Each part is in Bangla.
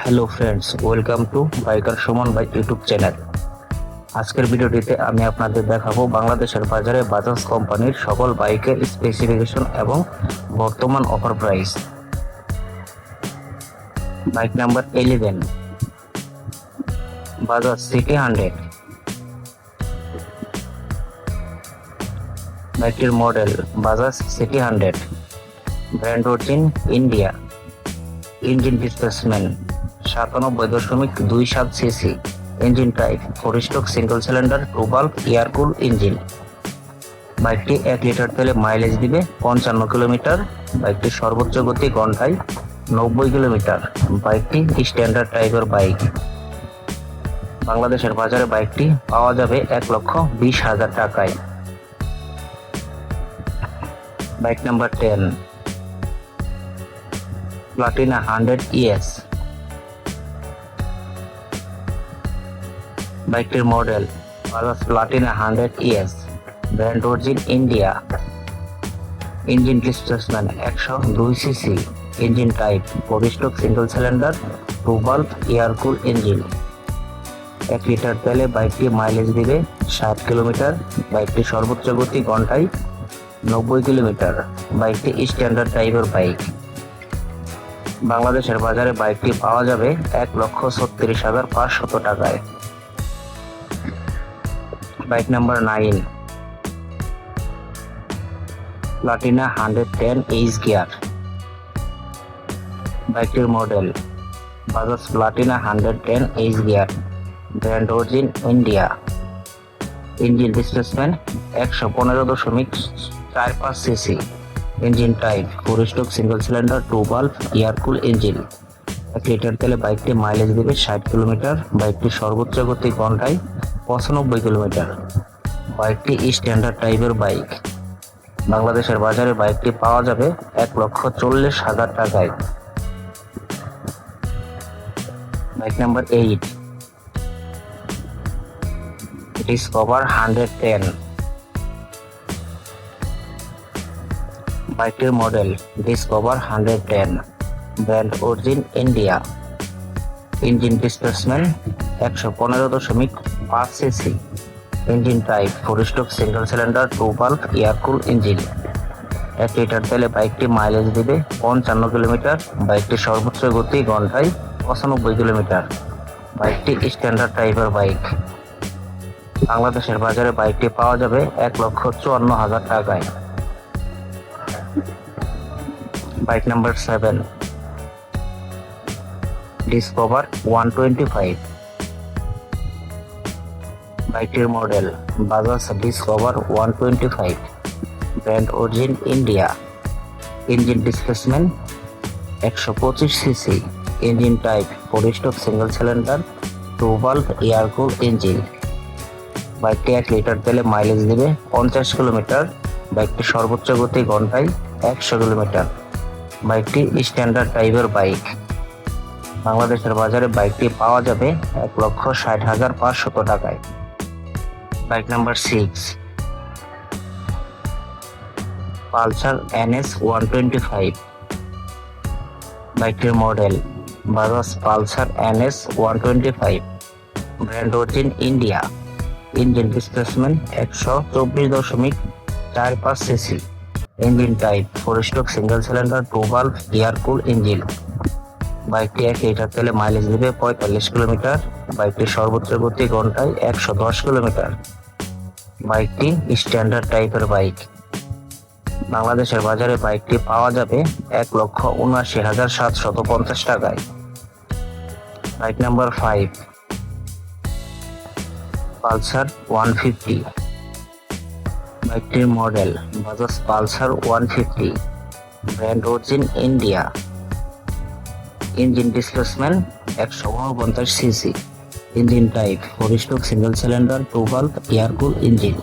Hello friends, welcome to biker Suman by YouTube channel. আজকের ভিডিওটিতে আমি আপনাদের দেখাবো বাংলাদেশের বাজারে বাজাজ কোম্পানির সকল বাইকের স্পেসিফিকেশন এবং বর্তমান offer price. Bike number 11, Bajaj city 100। বাইকটির model Bajaj city 100, brand origin India. Engine displacement 97.27 CC. Engine type 4 stroke single cylinder 2 valve air cool engine. বাইকটি 1 লিটার তেলে মাইলেজ দিবে 55 কিলোমিটার। বাইকটির সর্বোচ্চ গতি ঘন্টায় 90 কিলোমিটার। বাইকটি স্ট্যান্ডার্ড টাইপের বাইক। বাংলাদেশের বাজারে বাইকটি পাওয়া যাবে 1,20,000 টাকায়। Bike number 10, Platina 100 ES। বাইকটির model Bajaj Platina 100 ES, brand origin India. Engine displacement 102 CC. Engine type 4 stroke single cylinder 2 valve air cool engine. 1 litre তেলে বাইকটি মাইলেজ দিবে 60 কিলোমিটার। বাইকটির সর্বোচ্চ গতি ঘন্টায় 90 কিলোমিটার। বাইকটি স্ট্যান্ডার্ড টাইপের বাইক। বাংলাদেশের বাজারে বাইকটি পাওয়া যাবে 1,36,500 টাকায়। Bike number 9, Platina 110 H gear. বাইকটির model Bajaj Platina 110 H gear, brand origin India. Engine displacement 115.45 CC. Engine type 4 stroke single cylinder 2 valve air cool engine. 1 litre তেলে বাইকটি মাইলেজ দেবে 60 কিলোমিটার। বাইকটির সর্বোচ্চ গতি ঘন্টায় 95 কিলোমিটার। বাইকটি স্ট্যান্ডার্ড টাইপের বাইক। বাংলাদেশের বাজারে বাইকটি পাওয়া যাবে 1,40,000 টাকায়। Bike number 8, discover 110। বাইকটির model discover 110, brand origin India. Engine displacement 115.5 CC. Engine type 4 stroke single cylinder 2 valve air cool engine. 1 litre তেলে বাইকটি মাইলেজ দিবে 55 কিলোমিটার। বাইকটির সর্বোচ্চ গতি ঘন্টায় 95 কিলোমিটার। বাইকটি স্ট্যান্ডার্ড টাইপের বাইক। বাংলাদেশের বাজারে বাইকটি পাওয়া যাবে 1,54,000 টাকায়। Bike number 7, discover 125। বাইকটির model Bajaj discover 125, brand origin India. Engine displacement 125 CC. Engine type 4 stroke single cylinder 2 valve air cool engine. বাইকটি 1 লিটার তেলে মাইলেজ দেবে 50 কিলোমিটার। বাইকটির সর্বোচ্চ গতি ঘন্টায় 100 কিলোমিটার। বাইকটি স্ট্যান্ডার্ড টাইপের বাইক। বাংলাদেশের বাজারে বাইকটি পাওয়া যাবে 1,60,500 টাকায়। Bike number 6, Pulsar NS 125। বাইকটির model Bajaj Pulsar NS 125, brand origin India. Engine displacement 124.45 CC. Engine type 4 stroke single cylinder 2 valve air cool engine. বাইকটি 1 লিটার তেলে মাইলেজ দেবে 45 কিলোমিটার। বাইকটির সর্বোচ্চ গতি ঘন্টায় 110 কিলোমিটার। বাইকটি স্ট্যান্ডার্ড টাইপের বাইক। বাংলাদেশের বাজারে বাইকটি পাওয়া যাবে 1,79,750 টাকায়। Bike number 5, Pulsar 150। বাইকটির model Bajaj Pulsar 150, brand origin India. Engine displacement 149 CC. Engine type 4 stroke single cylinder 2 valve air cool engine.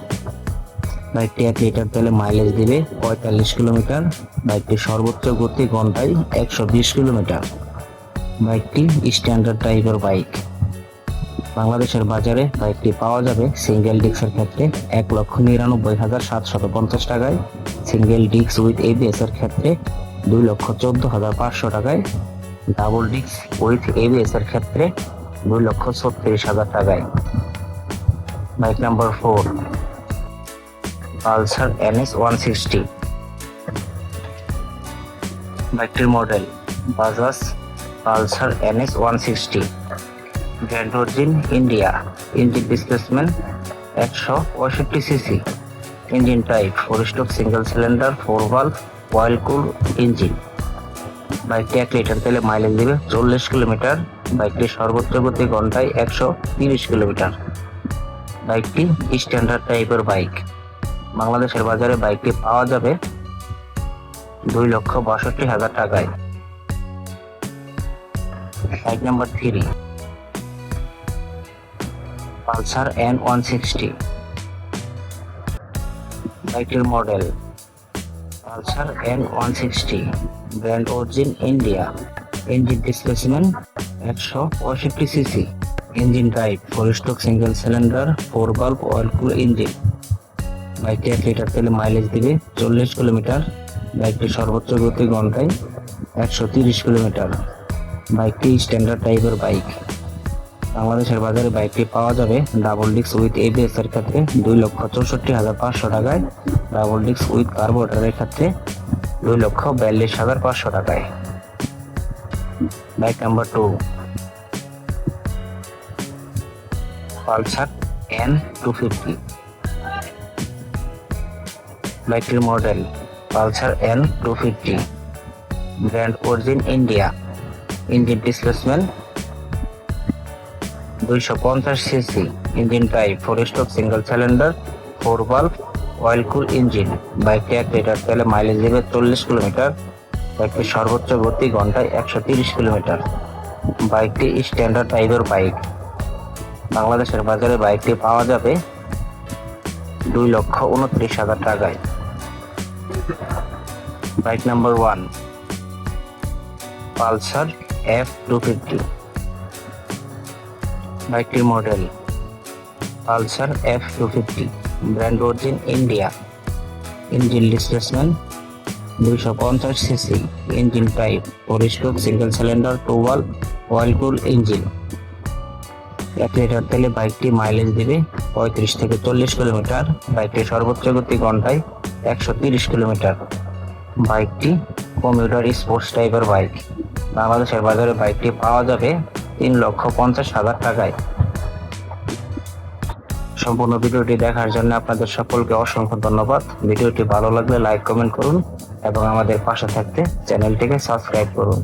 বাইকটি 1 লিটার তেলে মাইলেজ দিবে 45 কিলোমিটার। বাইকটির সর্বোচ্চ গতি ঘন্টায় 120 কিলোমিটার। বাইকটি স্ট্যান্ডার্ড টাইপের বাইক। বাংলাদেশের বাজারে বাইকটি পাওয়া যাবে সিঙ্গেল ডিস্কের ক্ষেত্রে 1,99,750 টাকায়। সিঙ্গেল ডিস্ক উইথ ABS এর ক্ষেত্রে 2,14,500 টাকায়। ডাবল ডিস্ক উইথ এবিএস এর ক্ষেত্রে 2,36,000 টাকায়। Bike number 4 Pulsar NS 160। বাইকটির model Bajaj Pulsar NS 160, brand origin India, engine displacement 165 CC, engine type 4 stroke single cylinder 4 valve oil কুল ইঞ্জিন। বাইকটি 1 লিটার তেলে মাইলেজ দেবে 40 কিলোমিটার। বাইকটির সর্বোচ্চ গতি ঘন্টায় 130 কিলোমিটার। বাইকটি স্ট্যান্ডার্ড টাইপের বাইক। বাংলাদেশের বাজারে বাইকটি পাওয়া যাবে 2,62,000 টাকায়। Bike number 3 Pulsar N160। বাইকটির model Pulsar N160, brand origin India, engine displacement 165 CC, engine type 4 stroke single cylinder 4 valve oil কুল ইঞ্জিন। বাইকটি 1 লিটার তেলে মাইলেজ দিবে 40 কিলোমিটার। বাইকটির সর্বোচ্চ গতি ঘন্টায় 130 কিলোমিটার। বাইকটি স্ট্যান্ডার্ড টাইপের বাইক। বাংলাদেশের বাজারে বাইকটি পাওয়া যাবে ডাবল ডিস্ক উইথ এবিএস এর ক্ষেত্রে 2,64,500 টাকায়। ডাবল ডিস্ক উইথ কার্বোরেটরের ক্ষেত্রে 2,42,500 টাকায়। Bike number 2 Pulsar N250। বাইকটির model Pulsar N250, brand origin India, engine displacement 250 CC, engine type 4 stroke single cylinder 4 valve oil কুল ইঞ্জিন। বাইকটি 1 লিটার তেলে মাইলেজ দেবে 40 কিলোমিটার। বাইকটির সর্বোচ্চ গতি ঘন্টায় 130 কিলোমিটার। বাইকটি স্ট্যান্ডার্ড টাইপের বাইক। বাংলাদেশের বাজারে বাইকটি পাওয়া যাবে 2,29,000 টাকায়। Bike number 1 Pulsar F250। বাইকটির model Pulsar F250, brand origin India, engine displacement 250 CC, engine type 4 stroke single cylinder 2 valve oil কুল ইঞ্জিন। 1 লিটার তেলে বাইকটি মাইলেজ দেবে 35 থেকে 40 কিলোমিটার। বাইকটির সর্বোচ্চ গতি ঘন্টায় 130 কিলোমিটার। বাইকটি কমিউটার স্পোর্টস টাইপের বাইক। বাংলাদেশের বাজারে বাইকটি পাওয়া যাবে 3,50,000 টাকায়। সম্পূর্ণ ভিডিওটি দেখার জন্য আপনাদের সকলকে অসংখ্য ধন্যবাদ। ভিডিওটি ভালো লাগলে লাইক কমেন্ট করুন এবং আমাদের পাশে থাকতে চ্যানেলটিকে সাবস্ক্রাইব করুন।